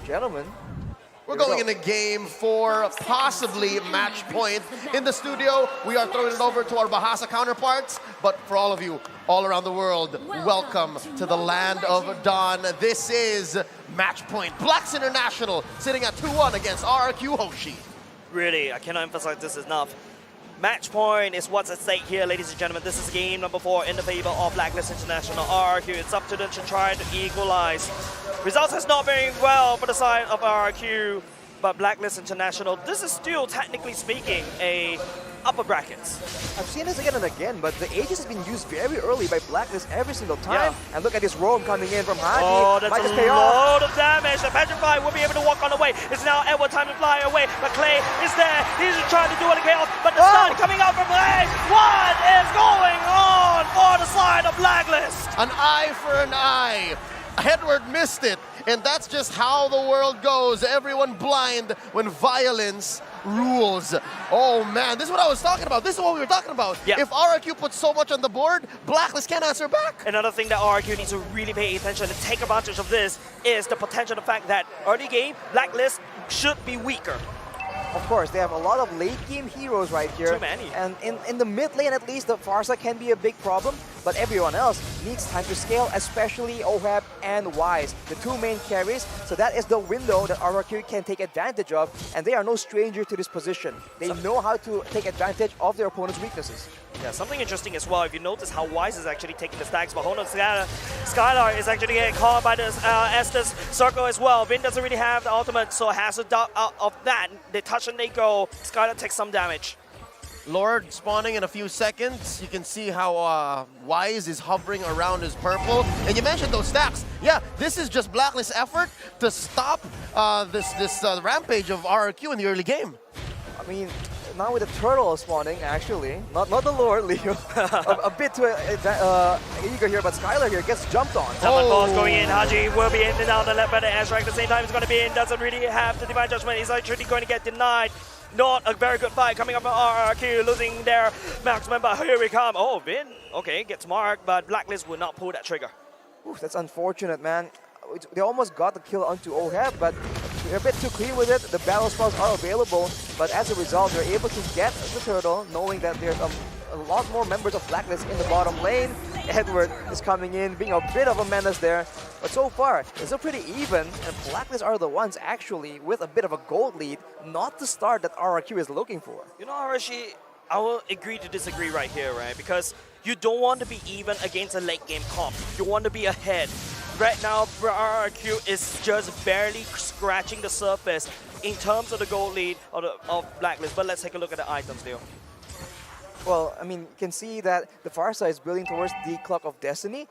Gentlemen, We're going into game 4, possibly match point. In the studio, we are throwing it over to our Bahasa counterparts. But for all of you all around the world, welcome to the land of Dawn. This is match point. Blacks International sitting at 2-1 against RRQ Hoshi. Really, I cannot emphasize this enough. Match point is what's at stake here, ladies and gentlemen. This is game number 4 in the favor of Blacklist International. RRQ, it's up to them to try to equalize. Results has not been well for the side of RRQ, but Blacklist International, this is still, technically speaking, a upper brackets. I've seen this again and again, but the Aegis has been used very early by Blacklist every single time. Yeah. And look at this roam coming in from Haji. Oh, that's a load of damage. The Petrify will be able to walk on the way. It's now Edward time to fly away, but Clay is there. He's trying to do it again, but the stun coming out from Clay. What is going on for the side of Blacklist? An eye for an eye. Edward missed it, and that's just how the world goes. Everyone blind when violence rules. Oh man, this is what I was talking about. This is what we were talking about. Yeah. If RRQ puts so much on the board, Blacklist can't answer back. Another thing that RRQ needs to really pay attention and take advantage of this is the potential, the fact that early game, Blacklist should be weaker. Of course, they have a lot of late game heroes right here. Too many. And in the mid lane at least, the Pharsa can be a big problem, but everyone else needs time to scale, especially OHAB and Wise, the two main carries. So that is the window that RRQ can take advantage of, and they are no stranger to this position. They know how to take advantage of their opponent's weaknesses. Yeah, something interesting as well, if you notice how Wise is actually taking the stacks, but hold on, Skylar is actually getting caught by this Estes circle as well. Vin doesn't really have the ultimate, so has a doubt out of that. They touch and they go. Skylar takes some damage. Lord spawning in a few seconds. You can see how Wise is hovering around his purple. And you mentioned those stacks. Yeah, this is just Blacklist's effort to stop this rampage of RRQ in the early game. I mean, now with the turtle spawning, actually, not the Lord, Leo, a bit too eager here, but Skylar here gets jumped on. Someone balls going in. Haji will be in and out the left by the airstrike at the same time. He's going to be in, doesn't really have the divine judgment. He's actually going to get denied. Not a very good fight coming up from RRQ, losing their marksman, but here we come. Oh, Vin, okay, gets marked, but Blacklist will not pull that trigger. Oof, that's unfortunate, man. They almost got the kill onto OHAB, but they're a bit too clean with it. The battle spells are available, but as a result, they're able to get the turtle, knowing that there's a lot more members of Blacklist in the bottom lane. Edward is coming in, being a bit of a menace there. But so far, it's still pretty even, and Blacklist are the ones actually with a bit of a gold lead, not the start that RRQ is looking for. You know, Arashi, I will agree to disagree right here, right? Because you don't want to be even against a late game comp. You want to be ahead. Right now, RRQ is just barely scratching the surface in terms of the gold lead of Blacklist. But let's take a look at the items, Leo. Well, I mean, you can see that the Pharsa is building towards the Clock of Destiny.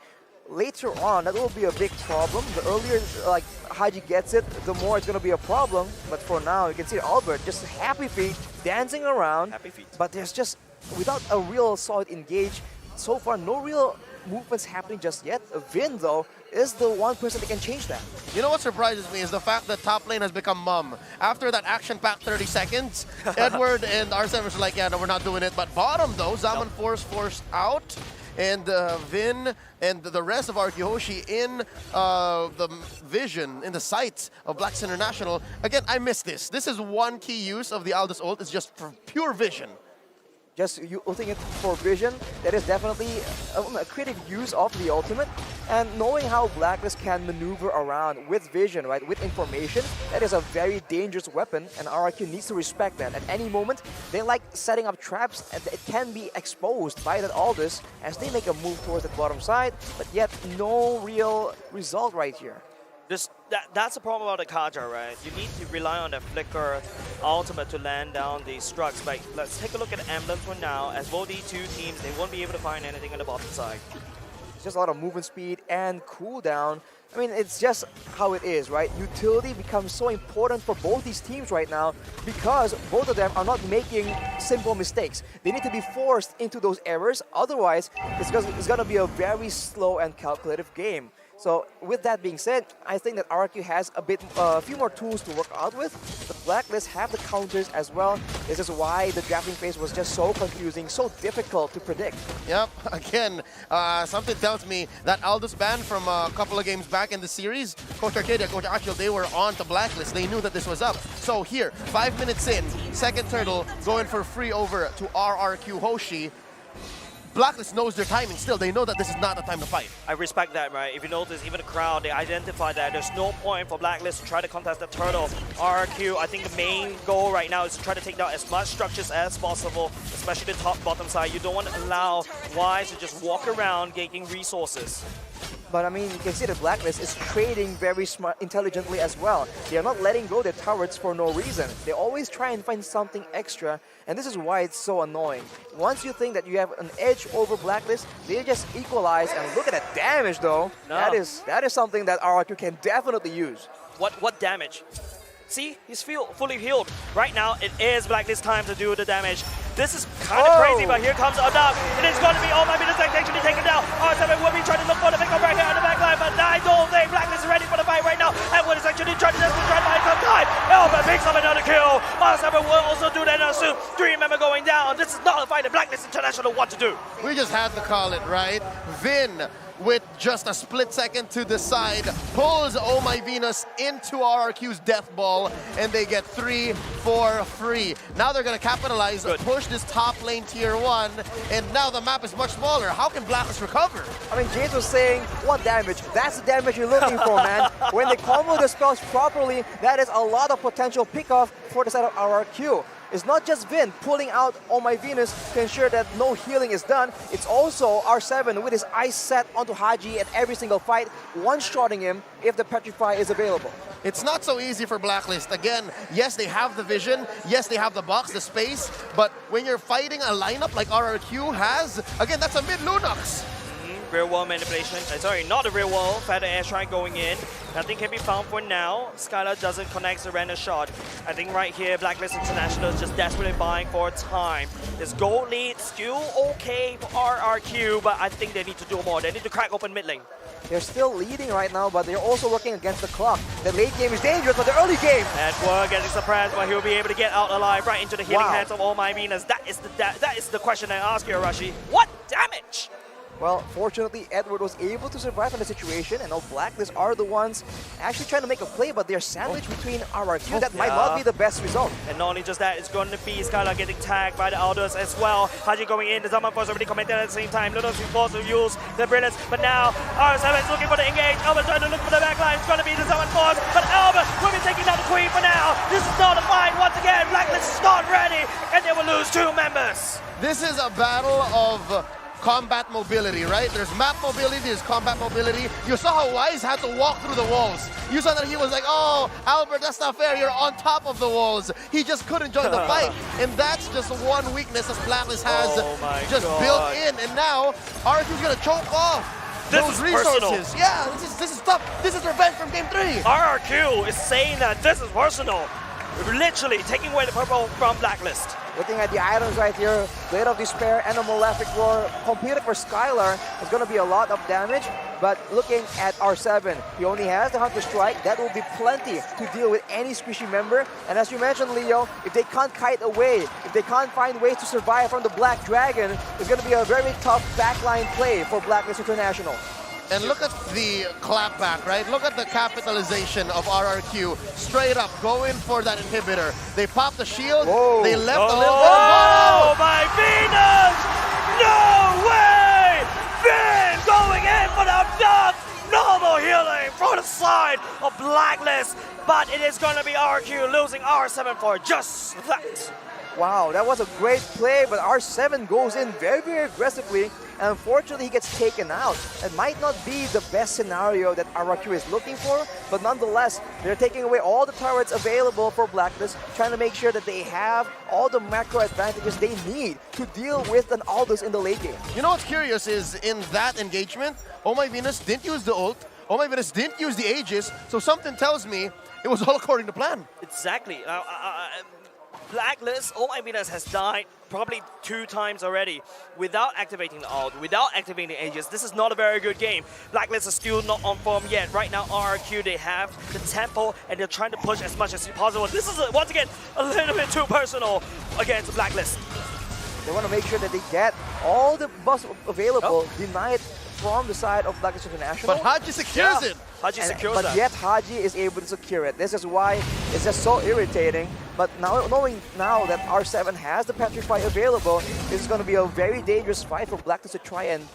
Later on, that will be a big problem. The earlier like Haji gets it, the more it's going to be a problem. But for now, you can see Albert just happy feet, dancing around. Happy feet. But there's just, without a real solid engage, so far no real movements happening just yet. Vin, though, is the one person that can change that. You know what surprises me is the fact that top lane has become mum. After that action-packed 30 seconds, Edward and R7 were like, yeah, no, we're not doing it. But bottom, though, Zaman forced out. And Vin and the rest of RRQ Hoshi in the vision, in the sights of Blacks International. Again, I miss this. This is one key use of the Aldous ult. It's just for pure vision. Just ulting it for vision, that is definitely a creative use of the ultimate. And knowing how Blacklist can maneuver around with vision, right, with information, that is a very dangerous weapon, and RRQ needs to respect that. At any moment, they like setting up traps, and it can be exposed by that Aldous as they make a move towards the bottom side, but yet no real result right here. That's the problem about the Kaja, right? You need to rely on that Flicker ultimate to land down these structs. But let's take a look at the emblems for now. As both these two teams, they won't be able to find anything on the bottom side. It's just a lot of movement speed and cooldown. I mean, it's just how it is, right? Utility becomes so important for both these teams right now because both of them are not making simple mistakes. They need to be forced into those errors. Otherwise, it's going to be a very slow and calculative game. So with that being said, I think that RRQ has a few more tools to work out with. The Blacklist have the counters as well. This is why the drafting phase was just so confusing, so difficult to predict. Yep, again, something tells me that Aldous ban from a couple of games back in the series, Coach Arcadia, Coach Achille, they were on to Blacklist. They knew that this was up. So here, 5 minutes in, second turtle going for free over to RRQ Hoshi. Blacklist knows their timing still. They know that this is not the time to fight. I respect that, right? If you notice, even the crowd, they identify that there's no point for Blacklist to try to contest the turtle. RRQ, I think the main goal right now is to try to take down as much structures as possible, especially the top-bottom side. You don't want to allow Wise to just walk around gaining resources. But I mean, you can see the Blacklist is trading very smart, intelligently as well. They are not letting go their turrets for no reason. They always try and find something extra, and this is why it's so annoying. Once you think that you have an edge over Blacklist, they just equalize, and look at that damage though. No. That is something that RRQ can definitely use. What damage? See, he's fully healed. Right now, it is Blacklist time to do the damage. This is kind of crazy, but here comes TODAK. It is going to be, oh my goodness, actually taken down. R7 will be trying to look for the pick up right here on the back line, but I don't think Blacklist is ready for the fight right now. And what is actually trying to buy some time. Elba picks up another kill. R7 will also do that now soon. 3 member going down. This is not a fight that Blacklist International want to do. We just had to call it, right? Vin, with just a split second to decide, pulls Oh My Venus into RRQ's death ball, and they get 3 for free. Now they're going to capitalize, push this top lane tier 1, and now the map is much smaller. How can Blacklist recover? I mean, James was saying, what damage? That's the damage you're looking for, man. When they combo the spells properly, that is a lot of potential pickoff for the side of RRQ. It's not just Vin pulling out Oh My Venus to ensure that no healing is done. It's also R7 with his eyes set onto Haji at every single fight, one-shotting him if the Petrify is available. It's not so easy for Blacklist. Again, yes, they have the vision. Yes, they have the box, the space. But when you're fighting a lineup like RRQ has, again, that's a mid-Lunox. Real world manipulation. Sorry, not a real world. Feather airstrike going in. Nothing can be found for now. Skylar doesn't connect the random shot. I think right here, Blacklist International is just desperately buying for time. This gold lead still okay for RRQ, but I think they need to do more. They need to crack open mid lane. They're still leading right now, but they're also working against the clock. The late game is dangerous, but the early game. Edward getting surprised, but he'll be able to get out alive right into the healing hands of Oh My Venus. That is the question I ask you, Arashi. What damage? Well, fortunately, Edward was able to survive in the situation, and all Blacklist are the ones actually trying to make a play, but they're sandwiched between RRQ. That might not be the best result. And not only just that, it's going to be Skylar getting tagged by the Elders as well. Haji going in, the Zaman Force already commented at the same time. Lunos is forced to use the Brilliance, but now R7 is looking for the engage. Elba trying to look for the backline. It's going to be the Zaman Force, but Elba will be taking down the Queen for now. This is not a fight once again. Blacklist is not ready, and they will lose 2 members. This is a battle of combat mobility, right? There's map mobility, there's combat mobility. You saw how Wise had to walk through the walls. You saw that he was like, oh, Albert, that's not fair. You're on top of the walls. He just couldn't join the fight. And that's just one weakness that Blacklist has built in. And now, RRQ's going to choke off those resources. Personal. Yeah, this is tough. This is revenge from game 3. RRQ is saying that this is personal. Literally taking away the purple from Blacklist. Looking at the items right here, Blade of Despair and a Malefic Roar competing for Skylar is going to be a lot of damage. But looking at R7, he only has the Hunter Strike. That will be plenty to deal with any squishy member. And as you mentioned, Leo, if they can't kite away, if they can't find ways to survive from the Black Dragon, it's going to be a very tough backline play for Blacklist International. And look at the clapback, right? Look at the capitalization of RRQ. Straight up, going for that inhibitor. They popped the shield, they left a little bit of bottom. Oh my Venus! No way! Vin going in for the duck! Normal healing from the side of Blacklist, but it is going to be RRQ losing R7 for just that. Wow, that was a great play, but R7 goes in very, very aggressively, and unfortunately he gets taken out. It might not be the best scenario that RRQ is looking for, but nonetheless, they're taking away all the turrets available for Blacklist, trying to make sure that they have all the macro advantages they need to deal with an Aldous in the late game. You know what's curious is in that engagement, Oh My Venus didn't use the ult, Oh My Venus didn't use the Aegis, so something tells me it was all according to plan. Exactly. Blacklist, oh my goodness, has died probably 2 times already without activating the ult, without activating Aegis. This is not a very good game. Blacklist is still not on form yet. Right now, RRQ, they have the tempo and they're trying to push as much as possible. This is, once again, a little bit too personal against Blacklist. They want to make sure that they get all the buffs available denied from the side of Blacklist International. But Haji secures it. Haji secures that. But yet Haji is able to secure it. This is why it's just so irritating. But now, knowing now that R7 has the Petrify available, this is going to be a very dangerous fight for Blacklist to try and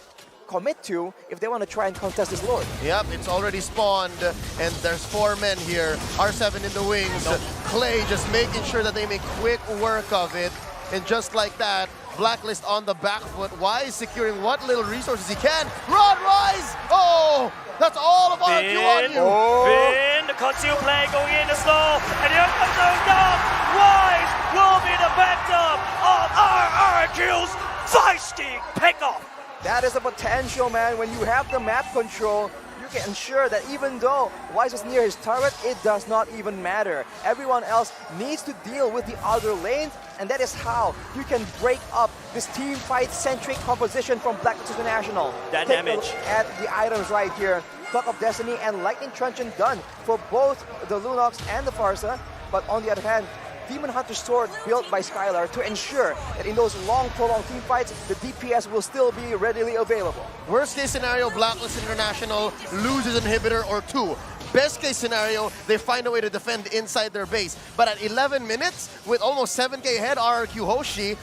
commit to if they want to try and contest this Lord. Yep, it's already spawned, and there's 4 men here. R7 in the wings. Clay just making sure that they make quick work of it. And just like that, Blacklist on the back foot. Wise securing what little resources he can. Run, Wise! Oh! That's all of RRQ on you! Finn, the conceal play going in the slow, and here comes those down. Wise will be the victim of RRQ's feisty pickoff. That is the potential, man. When you have the map control, you can ensure that even though Wise is near his turret, it does not even matter. Everyone else needs to deal with the other lanes, and that is how you can break up this team fight-centric composition from Blacklist International. That Take damage. a look at the items right here. Clock of Destiny and Lightning Truncheon done for both the Lunox and the Farsa. But on the other hand, Demon Hunter Sword built by Skylar to ensure that in those long, prolonged team fights, the DPS will still be readily available. Worst case scenario, Blacklist International loses inhibitor or 2. Best case scenario, they find a way to defend inside their base. But at 11 minutes, with almost 7k ahead, RRQ Hoshi,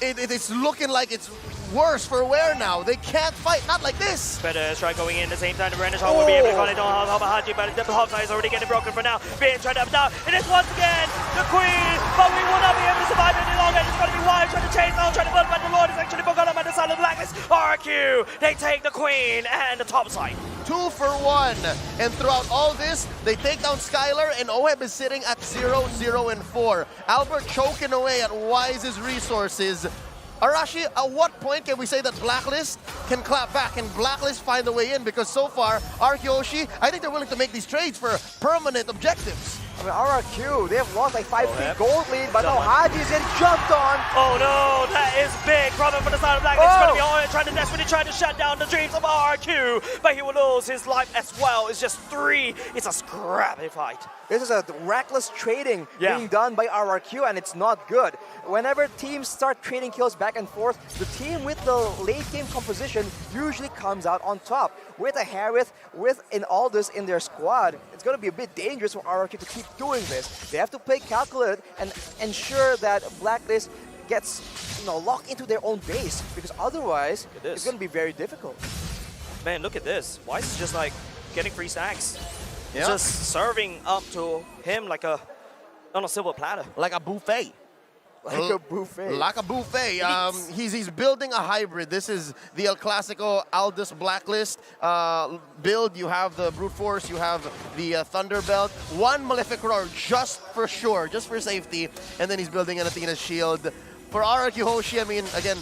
it's looking like it's worse for wear now. They can't fight, not like this. Better strike going in at the same time. The Renaissance will be able to call it on top of Haji, but the top side is already getting broken for now. Being tried up down. It is once again the Queen, but we will not be able to survive any longer. It's going to be Wise trying to chase down, trying to build, but the Lord is actually forgotten by the side of Blacklist. RRQ, they take the Queen and the top side. 2 for 1. And throughout all this, they take down Skylar, and Oheb is sitting at 0-0-4. Albert choking away at Wise's resources. Arashi, at what point can we say that Blacklist can clap back and Blacklist find a way in? Because so far, RRQ Hoshi, I think they're willing to make these trades for permanent objectives. I mean, RRQ, they have lost like 5 gold lead, but now Haji's in jumped on. Oh no, that is big problem for the side of Blacklist. It's going to be Owen trying to desperately try to shut down the dreams of RRQ, but he will lose his life as well. It's just 3. It's a scrappy fight. This is a reckless trading being done by RRQ, and it's not good. Whenever teams start trading kills back and forth, the team with the late game composition usually comes out on top. With a Harith, with an Aldous in their squad, it's going to be a bit dangerous for RRQ to keep doing this. They have to play calculated and ensure that Blacklist gets locked into their own base, because otherwise it's going to be very difficult. Man, look at this. Wise is just like getting free stacks. Yeah. Just serving up to him like on a silver platter. Like a buffet. Like a buffet. Like a buffet. He's building a hybrid. This is the El Clasico Aldous Blacklist build. You have the Brute Force, you have the Thunderbelt. 1 Malefic Roar just for sure, just for safety. And then he's building an Athena's Shield. For RRQ Hoshi, I mean, again,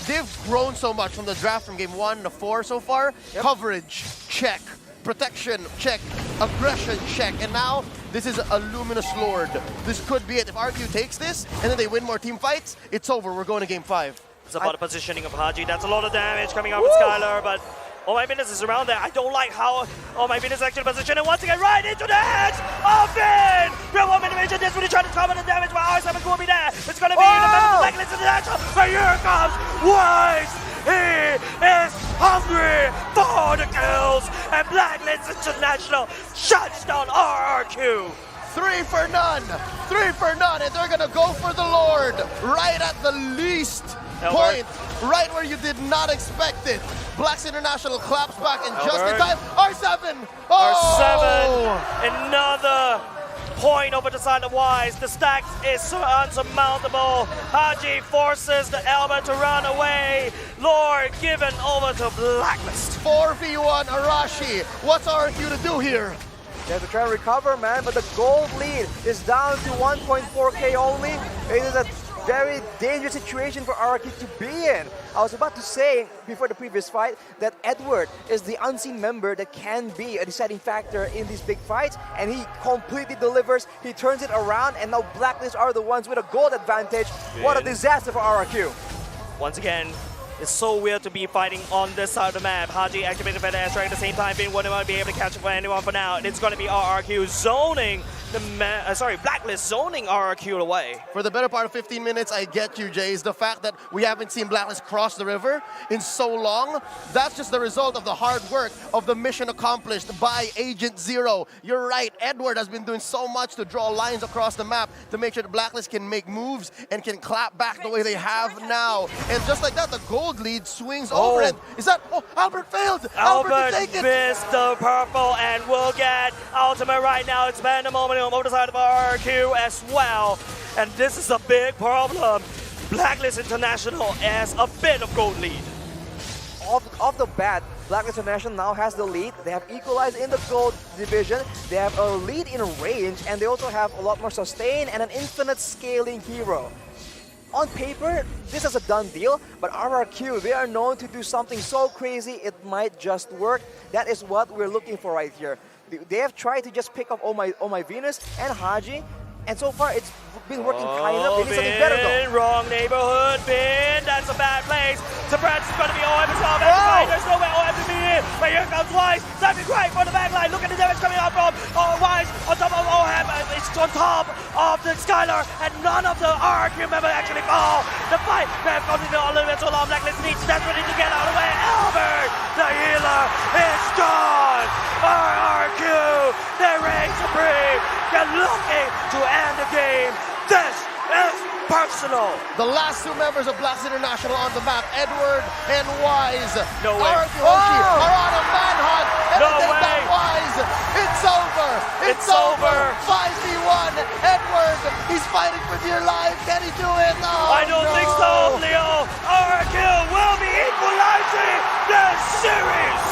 they've grown so much from the draft from game 1 to 4 so far. Yep. Coverage, check. Protection, check. Aggression, check. And now, this is a Luminous Lord. This could be it. If RRQ takes this, and then they win more team fights, it's over. We're going to game 5. It's about the positioning of Haji. That's a lot of damage coming out with Skylar, but oh my goodness is around there. I don't like how oh my goodness actually positioned, and once again right into the head of Finn! Real woman division, this really trying to cover the damage, but R7 will be there. It's going to be in the middle of the Blacklist International, but here comes Wise! He is hungry for the kills, and Blacklist International shuts down RRQ. 3 for none, 3 for none, and they're gonna go for the Lord right at the least point, right where you did not expect it. Blacks International claps back in just in time. R7! Oh! R7, another point over the side of Wise. The stack is unsurmountable. Haji forces the Elba to run away. Lord given over to Blacklist. 4v1 Arashi. What's RRQ to do here? They have to try and recover, man, but the gold lead is down to 1.4k only. It is a very dangerous situation for RRQ to be in. I was about to say before the previous fight that Edward is the unseen member that can be a deciding factor in these big fights, and he completely delivers. He turns it around, and now Blacklist are the ones with a gold advantage. What a disaster for RRQ. Once again, it's so weird to be fighting on this side of the map. Haji activated for the airstrike at the same time. Finn wouldn't be able to catch it for anyone for now. It's going to be RRQ zoning Blacklist zoning RRQ away. For the better part of 15 minutes, I get you, Jays. The fact that we haven't seen Blacklist cross the river in so long, that's just the result of the hard work of the mission accomplished by Agent Zero. You're right, Edward has been doing so much to draw lines across the map to make sure the Blacklist can make moves and can clap back the way they have now. And just like that, the gold lead swings over it. Is that, oh, Albert failed! Albert take it! missed the purple and will get ultimate right now. It's been a moment over the side of RRQ as well. And this is a big problem. Blacklist International has a bit of gold lead. Off the bat, Blacklist International now has the lead. They have equalized in the gold division. They have a lead in range, and they also have a lot more sustain and an infinite scaling hero. On paper, this is a done deal, but RRQ, they are known to do something so crazy it might just work. That is what we're looking for right here. They have tried to just pick up Oh My Venus and Haji, and so far it's been working kind of. They need something better though. Wrong neighborhood, Bin. That's a bad place. Surprise is going to be OM as well. There's nowhere OM to be in. But here comes Wise. Something great for the backline. Look at the damage coming out from Wise on top of OM. It's on top of the Skylar, and none of the RRQ members actually fall. The fight has gone a little bit so long. Blacklist needs desperately to get out of the way. Albert, the healer, is gone. RRQ, they reign supreme. They're looking to end the game. This is personal. The last two members of Blacklist International on the map, Edward and Wise. No way. RRQ Hoshi are on a manhunt. And No they take way. down Wise. It's over. It's over. 5v1. Edward, he's fighting for dear life. Can he do it? Oh, I don't think so, Leo. RRQ will be equalizing the series.